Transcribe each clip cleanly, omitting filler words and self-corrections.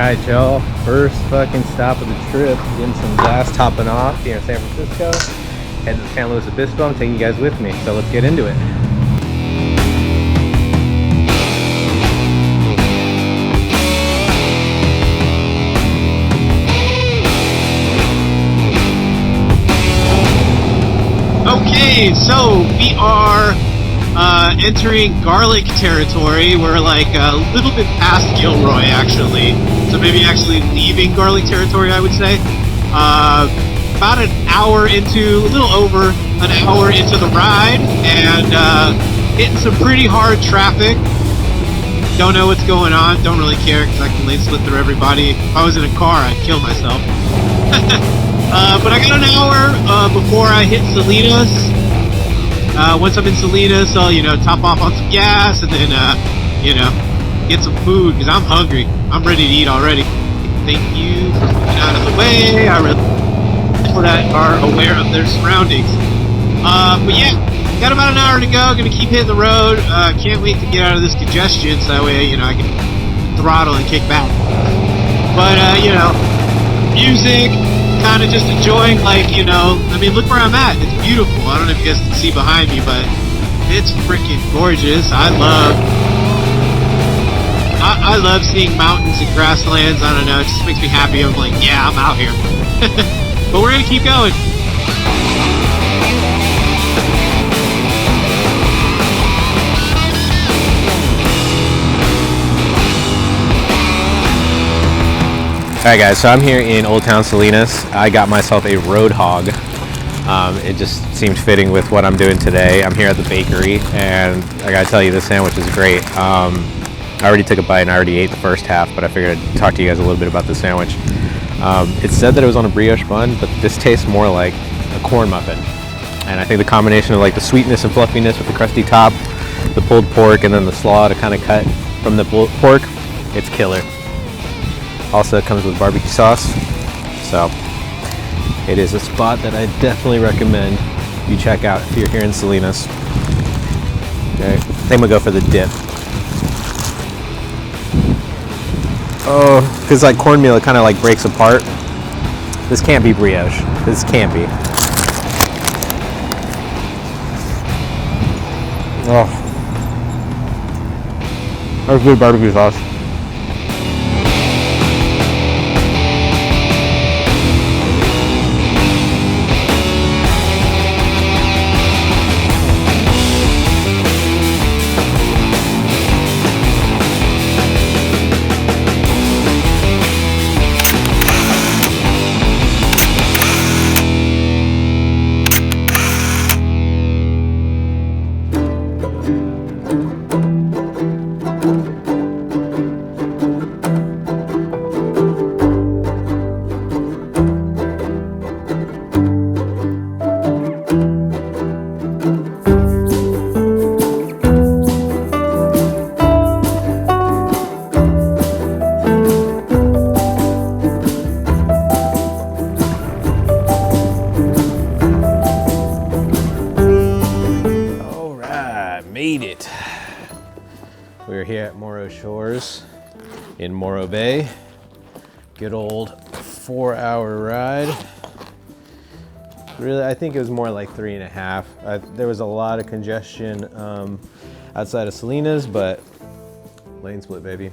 Alright, y'all. First fucking stop of the trip. Getting some gas topping off here in San Francisco. Heading to San Luis Obispo. I'm taking you guys with me, so let's get into it. Okay, so we are entering garlic territory. We're like a little bit past Gilroy, actually. So maybe actually leaving garlic territory, I would say. About an hour into, a little over an hour into the ride, and hitting some pretty hard traffic. Don't know what's going on. Don't really care because I can lane split through everybody. If I was in a car, I'd kill myself. But I got an hour before I hit Salinas. Once I'm in Salinas, I'll, top off on some gas and then, get some food because I'm hungry. I'm ready to eat already. Thank you for moving out of the way. I really people that are aware of their surroundings. But yeah, got about an hour to go. Gonna keep hitting the road. Can't wait to get out of this congestion so that way, I can throttle and kick back. But, music. Kind of just enjoying, look where I'm at. It's beautiful. I don't know if you guys can see behind me, but it's freaking gorgeous. I love seeing mountains and grasslands. I don't know, it just makes me happy. I'm like, yeah, I'm out here. But we're gonna keep going. Alright guys, so I'm here in Old Town Salinas. I got myself a road hog. It just seemed fitting with what I'm doing today. I'm here at the bakery and I gotta tell you, this sandwich is great. I already took a bite and I already ate the first half, but I figured I'd talk to you guys a little bit about the sandwich. It said that it was on a brioche bun, but this tastes more like a corn muffin. And I think the combination of the sweetness and fluffiness with the crusty top, the pulled pork, and then the slaw to kind of cut from the pork, it's killer. Also, it comes with barbecue sauce, so it is a spot that I definitely recommend you check out if you're here in Salinas. Okay, I think I'm gonna go for the dip. Oh, because cornmeal, it kind of breaks apart. This can't be brioche. This can't be. Oh, that's good barbecue sauce. Made it. We're here at Morro Shores in Morro Bay. Good old 4-hour ride. Really, I think it was more like 3.5. There was a lot of congestion outside of Salinas, but lane split, baby.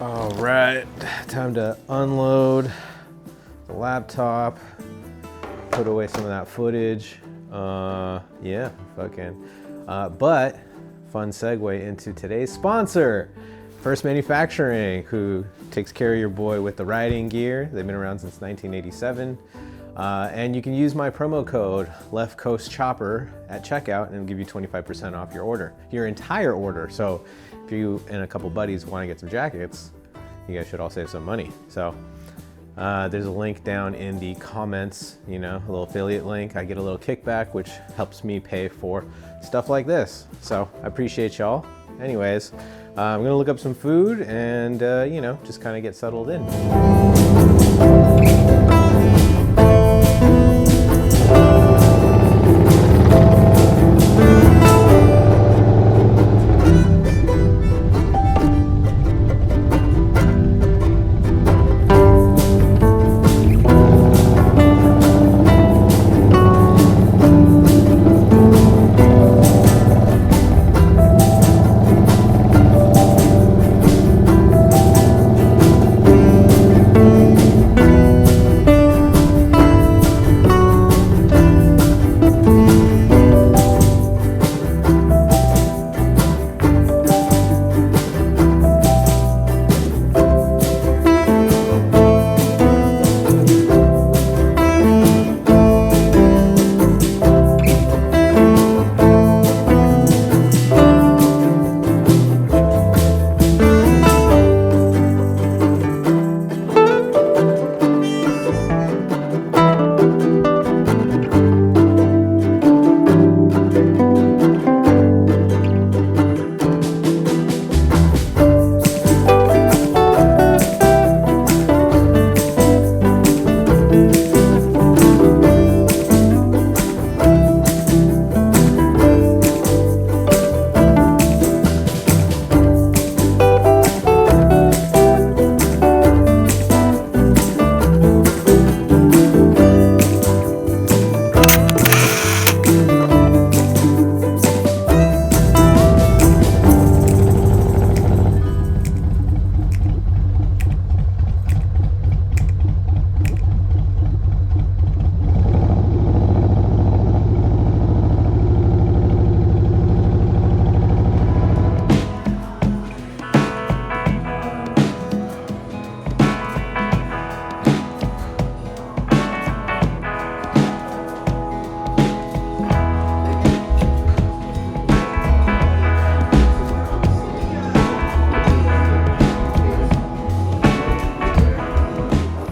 All right, time to unload the laptop, put away some of that footage. Yeah, fucking. But fun segue into today's sponsor, First Manufacturing, who takes care of your boy with the riding gear. They've been around since 1987. And you can use my promo code Left Coast Chopper at checkout and it'll give you 25% off your order, your entire order. So if you and a couple buddies want to get some jackets, you guys should all save some money. So there's a link down in the comments, a little affiliate link. I get a little kickback, which helps me pay for stuff like this. So I appreciate y'all. Anyways, I'm gonna look up some food and, just kind of get settled in.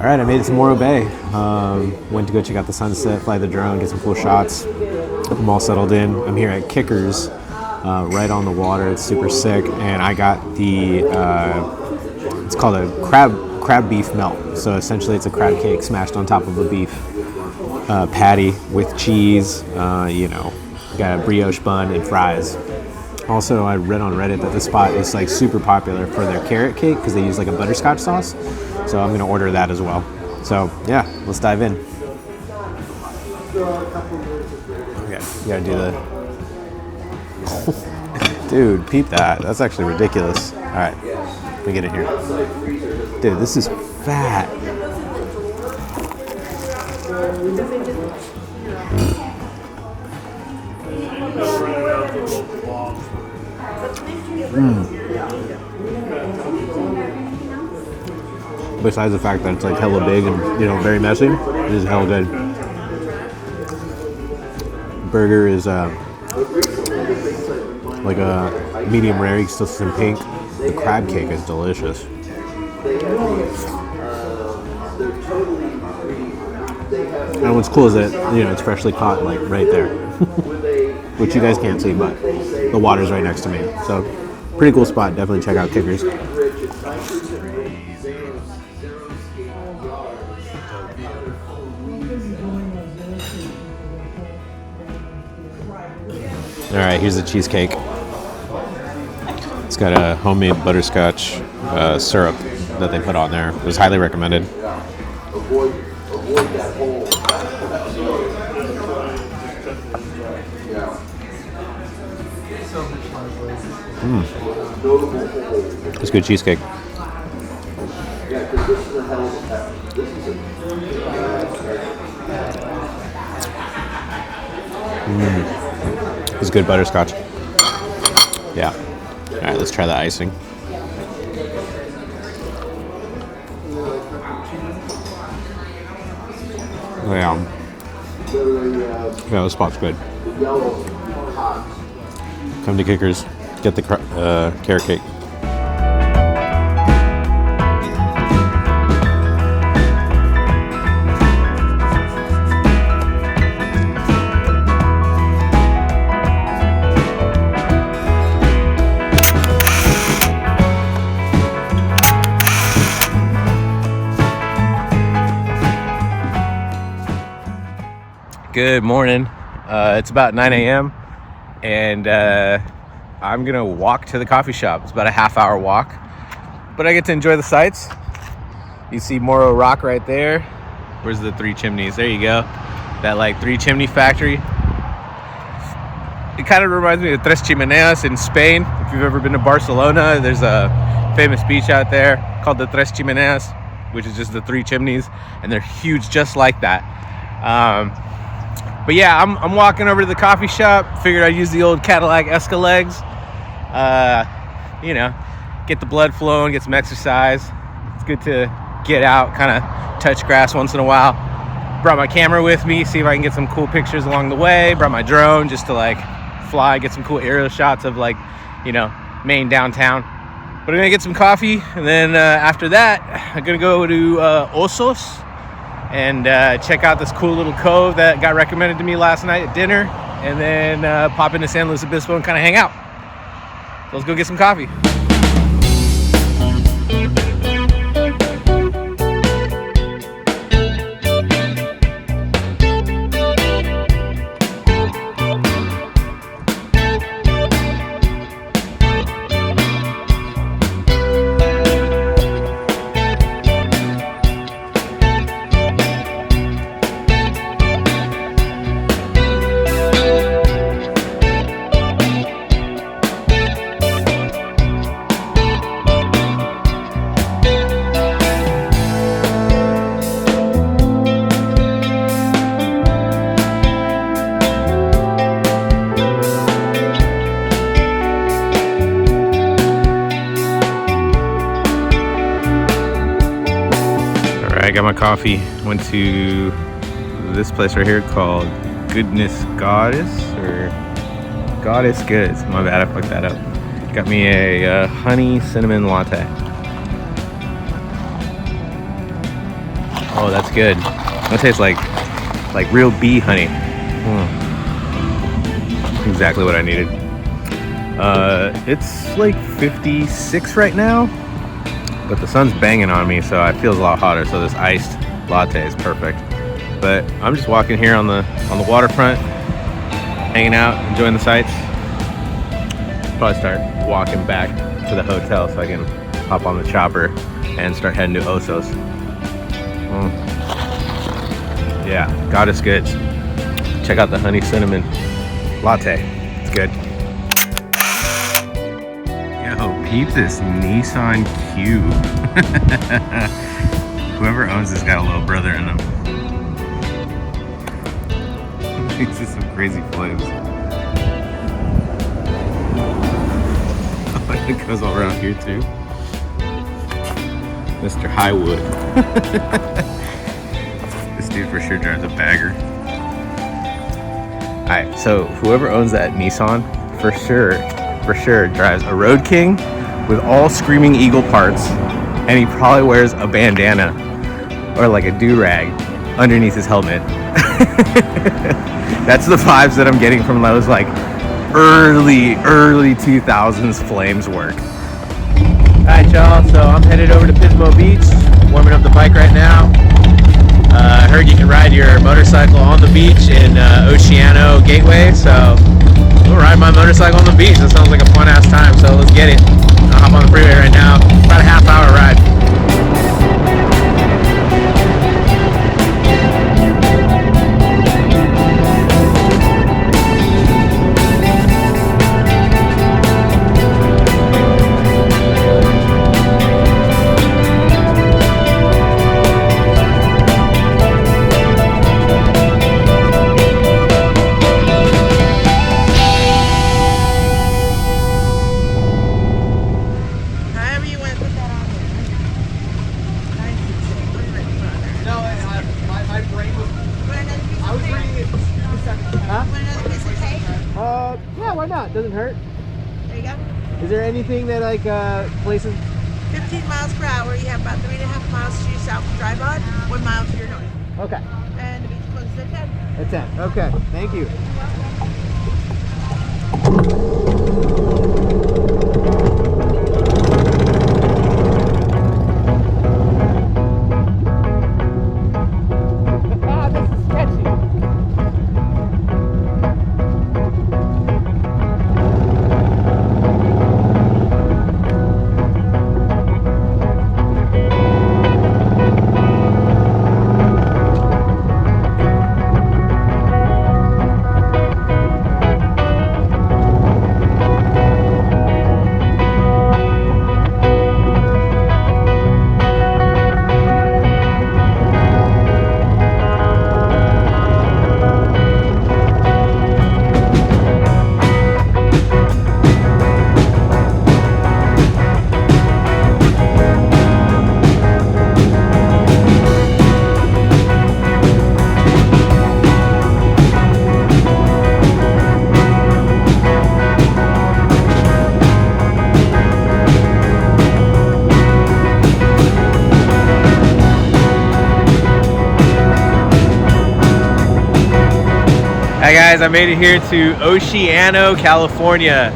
right, I made it to Morro Bay. Went to go check out the sunset, fly the drone, get some cool shots. I'm all settled in. I'm here at Kickers, right on the water. It's super sick, and I got the it's called a crab beef melt. So essentially, it's a crab cake smashed on top of a beef patty with cheese. Got a brioche bun and fries. Also, I read on Reddit that the spot is like super popular for their carrot cake because they use like a butterscotch sauce. So I'm gonna order that as well. So yeah, let's dive in. Okay, you gotta do the. Dude, peep that. That's actually ridiculous. All right, let me get in here. Dude, this is fat. Besides the fact that it's like hella big and very messy, it is hella good. Burger is like a medium rare. You can still see some pink. The crab cake is delicious. And what's cool is that it's freshly caught, like right there, which you guys can't see, but the water's right next to me. So pretty cool spot. Definitely check out Kickers. All right, here's the cheesecake. It's got a homemade butterscotch syrup that they put on there. It was highly recommended. It's good cheesecake. It's good butterscotch. Yeah. All right, let's try the icing. Oh, yeah. Yeah, this spot's good. Come to Kickers, get the carrot cake. Good morning. It's about 9 a.m. and I'm gonna walk to the coffee shop. It's about a half-hour walk, but I get to enjoy the sights. You see Morro Rock right there. Where's the three chimneys? There you go. That like three chimney factory. It kind of reminds me of Tres Chimeneas in Spain. If you've ever been to Barcelona, there's a famous beach out there called the Tres Chimeneas, which is just the three chimneys, and they're huge just like that. But yeah, I'm walking over to the coffee shop. Figured I'd use the old Cadillac Escalegs. Get the blood flowing, get some exercise. It's good to get out, kind of touch grass once in a while. Brought my camera with me, see if I can get some cool pictures along the way. Brought my drone just to like fly, get some cool aerial shots of like, Maine downtown. But I'm gonna get some coffee, and then after that, I'm gonna go to Osos and check out this cool little cove that got recommended to me last night at dinner, and then pop into San Luis Obispo and kind of hang out. So let's go get some coffee. I got my coffee, went to this place right here called Goodness Goddess, or Goddess Goods. My bad, I fucked that up. Got me a honey cinnamon latte. Oh, that's good. That tastes like real bee honey. Exactly what I needed. It's like 56 right now, but the sun's banging on me, so it feels a lot hotter. So this iced latte is perfect. But I'm just walking here on the waterfront, hanging out, enjoying the sights. Probably start walking back to the hotel so I can hop on the chopper and start heading to Osos. Yeah, God is good. Check out the honey cinnamon latte. It's good. Yo, peep this Nissan Cube. Whoever owns this got a little brother in them. These are some crazy flames. Oh, it goes all around here too. Mr. Highwood. This dude for sure drives a bagger. Alright, so whoever owns that Nissan for sure drives a Road King with all Screaming Eagle parts, and he probably wears a bandana or like a do-rag underneath his helmet. That's the vibes that I'm getting from those like early 2000s Flames work. Alright y'all, so I'm headed over to Pismo Beach, warming up the bike right now. I heard you can ride your motorcycle on the beach in Oceano Gateway, so we'll ride my motorcycle on the beach. That sounds like a fun ass time, so let's get it. I'll hop on the freeway right now, about a half-hour ride. Yeah, why not? Doesn't hurt. There you go. Is there anything that like places? 15 miles per hour. You have about 3.5 miles to your south to drive on, 1 mile to your north. Okay. And the beach closes at 10. At 10. Okay. Thank you. Hi guys, I made it here to Oceano, California.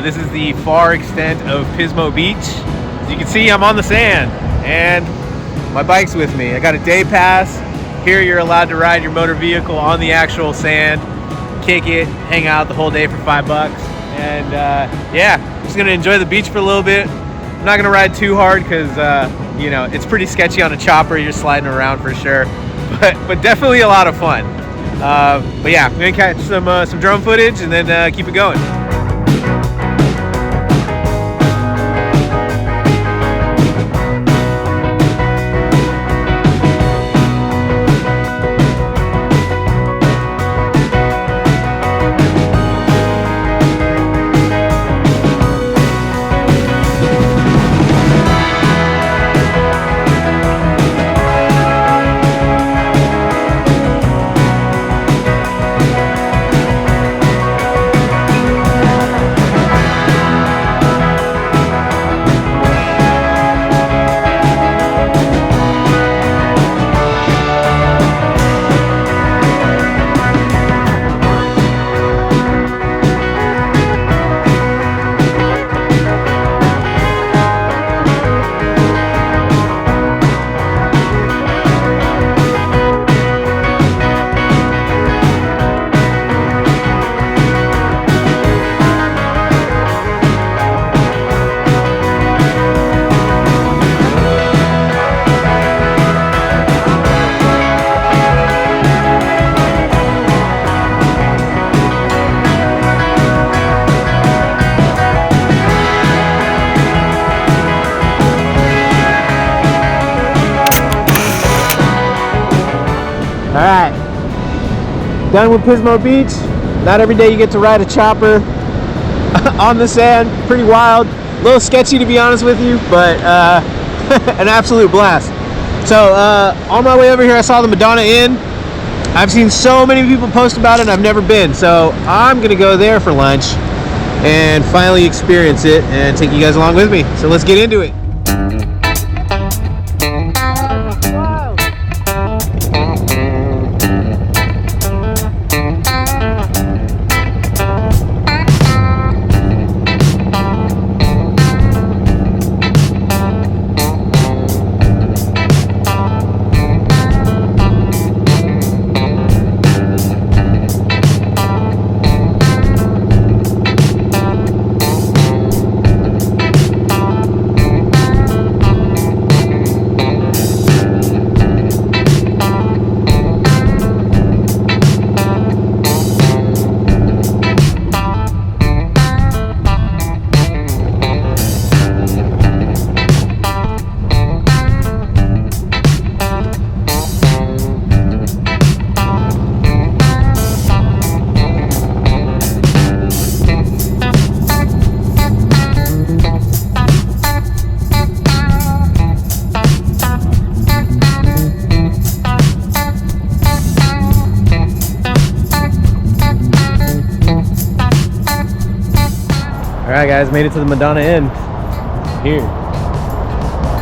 This is the far extent of Pismo Beach. As you can see, I'm on the sand and my bike's with me. I got a day pass. Here you're allowed to ride your motor vehicle on the actual sand, kick it, hang out the whole day for $5. And yeah, just gonna enjoy the beach for a little bit. I'm not gonna ride too hard because you know, it's pretty sketchy on a chopper. You're sliding around for sure, but definitely a lot of fun. But yeah, I'm gonna catch some drone footage and then keep it going. right, done with Pismo Beach. Not every day you get to ride a chopper on the sand. Pretty wild, a little sketchy to be honest with you, but an absolute blast. So on my way over here, I saw the Madonna Inn. I've seen so many people post about it, I've never been, so I'm gonna go there for lunch and finally experience it and take you guys along with me. So let's get into it. Alright guys, made it to the Madonna Inn. Here.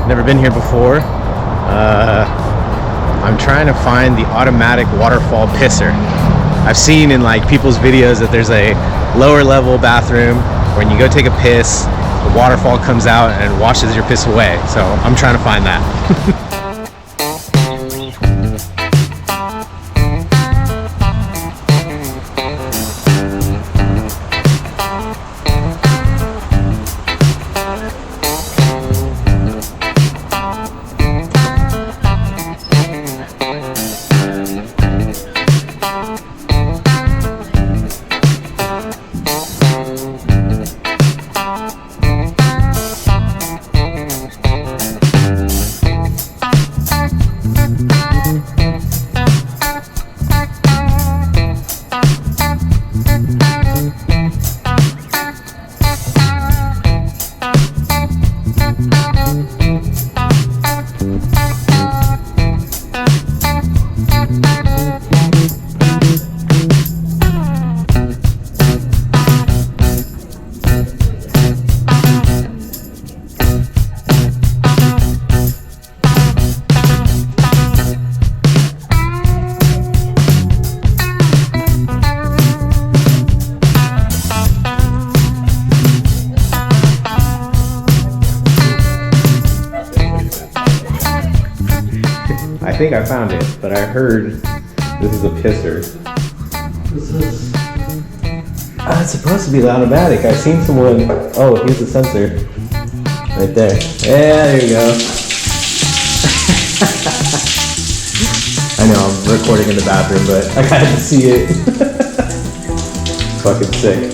Never been here before. I'm trying to find the automatic waterfall pisser. I've seen in like people's videos that there's a lower level bathroom when you go take a piss, the waterfall comes out and washes your piss away. So I'm trying to find that. I think I found it, but I heard this is a pisser. It's supposed to be the automatic. I've seen someone. Oh, here's the sensor. Right there. Yeah, there you go. I know I'm recording in the bathroom, but I had to see it. Fucking sick.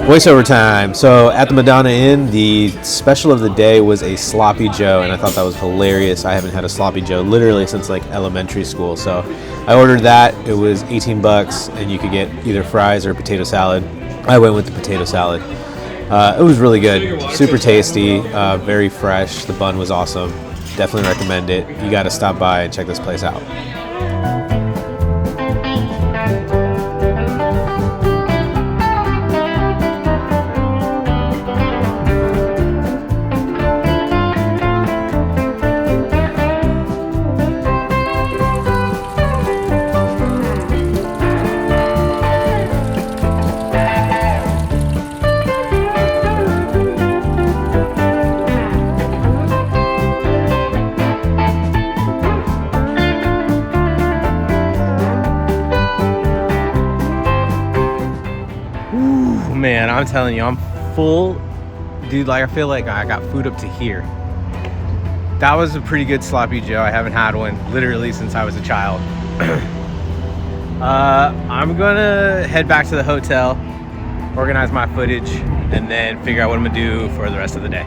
Voiceover time. So at the Madonna Inn, the special of the day was a Sloppy Joe, and I thought that was hilarious. I haven't had a Sloppy Joe literally since like elementary school. So I ordered that. It was 18 bucks, and you could get either fries or potato salad. I went with the potato salad. It was really good, super tasty, very fresh. The bun was awesome. Definitely recommend it. You got to stop by and check this place out. man, I'm telling you, I'm full. Dude, like, I feel like I got food up to here. That was a pretty good sloppy Joe. I haven't had one literally since I was a child. I'm gonna head back to the hotel, organize my footage, and then figure out what I'm gonna do for the rest of the day.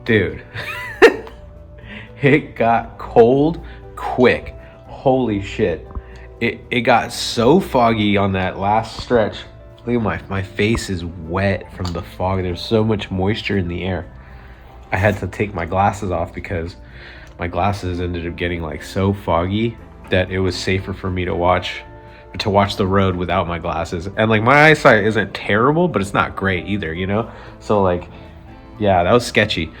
Dude, it got cold quick. Holy shit. It got so foggy on that last stretch. Look at my face is wet from the fog. There's so much moisture in the air. I had to take my glasses off because my glasses ended up getting like so foggy that it was safer for me to watch the road without my glasses. And like my eyesight isn't terrible, but it's not great either, you know? So like, yeah, that was sketchy.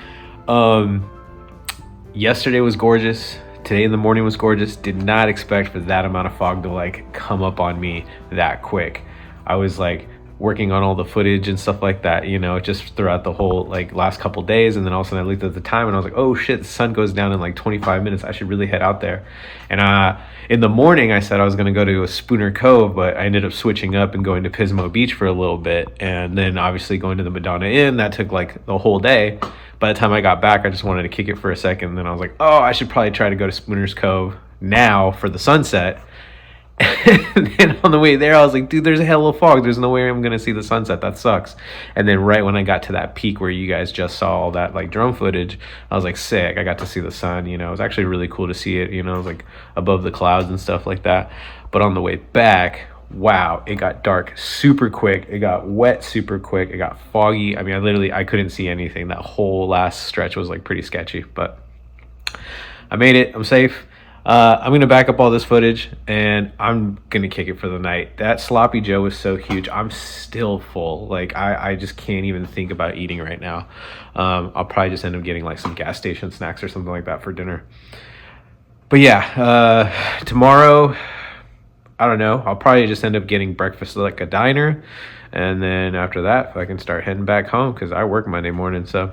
Yesterday was gorgeous. Today in the morning was gorgeous. Did not expect for that amount of fog to like come up on me that quick. I was like working on all the footage and stuff like that, you know, just throughout the whole like last couple days. And then all of a sudden I looked at the time and I was like, oh shit, the sun goes down in like 25 minutes. I should really head out there. And in the morning I said I was going to go to a Spooner Cove, but I ended up switching up and going to Pismo Beach for a little bit. And then obviously going to the Madonna Inn. That took like the whole day. By the time I got back, I just wanted to kick it for a second. And then I was like, oh, I should probably try to go to Spooner's Cove now for the sunset. And then on the way there, I was like, dude, there's a hell of fog. There's no way I'm going to see the sunset. That sucks. And then right when I got to that peak where you guys just saw all that like drone footage, I was like, sick. I got to see the sun, you know. It was actually really cool to see it, you know. It was like above the clouds and stuff like that. But on the way back, wow, it got dark super quick. It got wet super quick. It got foggy. I mean, I couldn't see anything. That whole last stretch was like pretty sketchy, but I made it. I'm safe. I'm going to back up all this footage and I'm going to kick it for the night. That sloppy Joe was so huge. I'm still full. Like I just can't even think about eating right now. I'll probably just end up getting like some gas station snacks or something like that for dinner. But yeah, tomorrow, I don't know. I'll probably just end up getting breakfast at like a diner. And then after that, I can start heading back home because I work Monday morning. So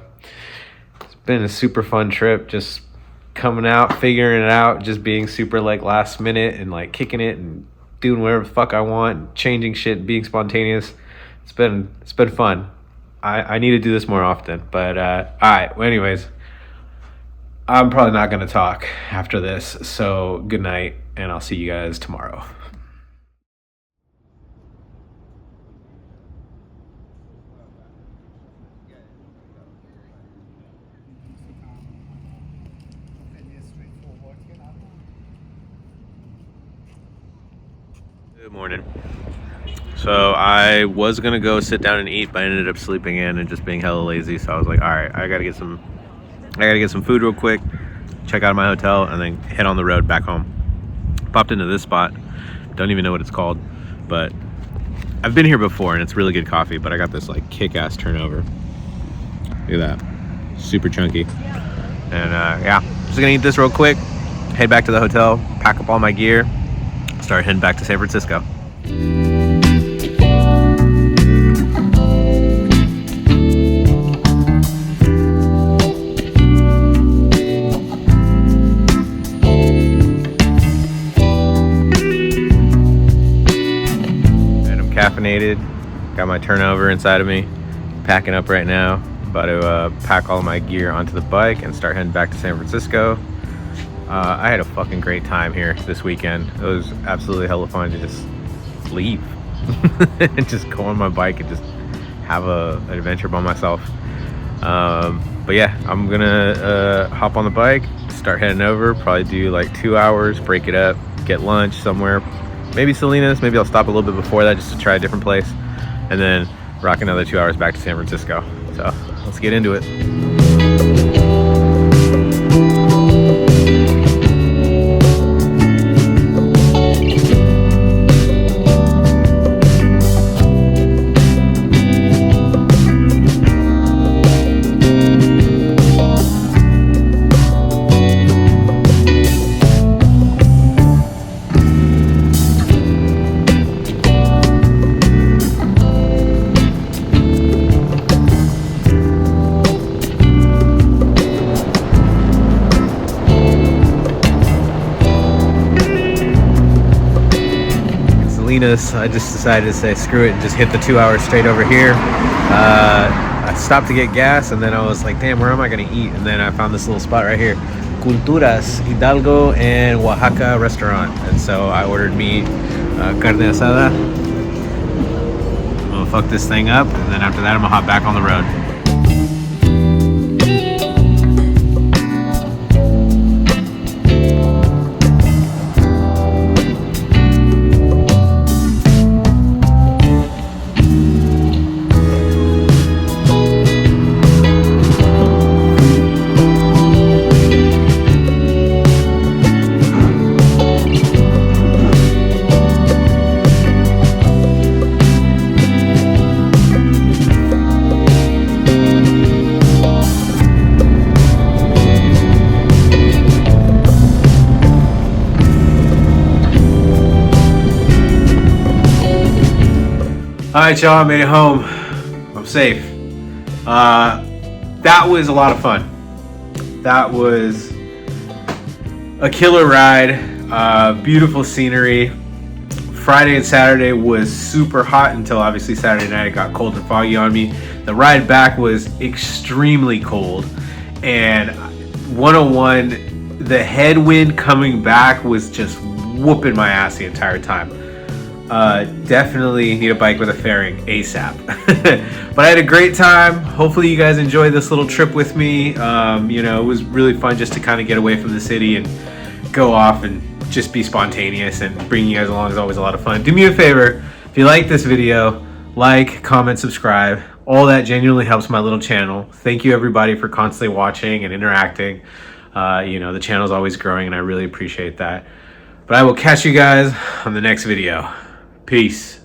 it's been a super fun trip. Just coming out, figuring it out, just being super like last minute and like kicking it and doing whatever the fuck I want, and changing shit, being spontaneous. It's been fun. I need to do this more often. But all right. Well, anyways, I'm probably not going to talk after this. So good night, and I'll see you guys tomorrow. Good morning. So I was gonna go sit down and eat, but I ended up sleeping in and just being hella lazy. So I was like, all right, I gotta get some food real quick, check out my hotel, and then head on the road back home. Popped into this spot, don't even know what it's called, but I've been here before and it's really good coffee. But I got this like kick-ass turnover. Look at that, super chunky. And yeah, just gonna eat this real quick, head back to the hotel, pack up all my gear, start heading back to San Francisco. caffeinated. Got my turnover inside of me. Packing up right now. About to pack all of my gear onto the bike and start heading back to San Francisco. I had a fucking great time here this weekend. It was absolutely hella fun to just leave and just go on my bike and just have an adventure by myself. But yeah, I'm gonna hop on the bike, start heading over, probably do like 2 hours, break it up, get lunch somewhere, maybe Salinas, maybe I'll stop a little bit before that just to try a different place, and then rock another 2 hours back to San Francisco. So let's get into it. I just decided to say screw it and just hit the 2 hours straight over here. I stopped to get gas, and then I was like, damn, where am I gonna eat? And then I found this little spot right here, Culturas Hidalgo and Oaxaca restaurant. And so I ordered me carne asada. I'm gonna fuck this thing up, and then after that I'm gonna hop back on the road. All right, y'all, I made it home. I'm safe. That was a lot of fun. That was a killer ride. Beautiful scenery. Friday and Saturday was super hot until obviously Saturday night it got cold and foggy on me. The ride back was extremely cold. And 101, the headwind coming back was just whooping my ass the entire time. Definitely need a bike with a fairing ASAP. But I had a great time. Hopefully you guys enjoyed this little trip with me. You know, it was really fun just to kind of get away from the city and go off and just be spontaneous, and bringing you guys along is always a lot of fun. Do me a favor, if you like this video, like, comment, subscribe. All that genuinely helps my little channel. Thank you everybody for constantly watching and interacting. You know, the channel's always growing and I really appreciate that. But I will catch you guys on the next video. Peace.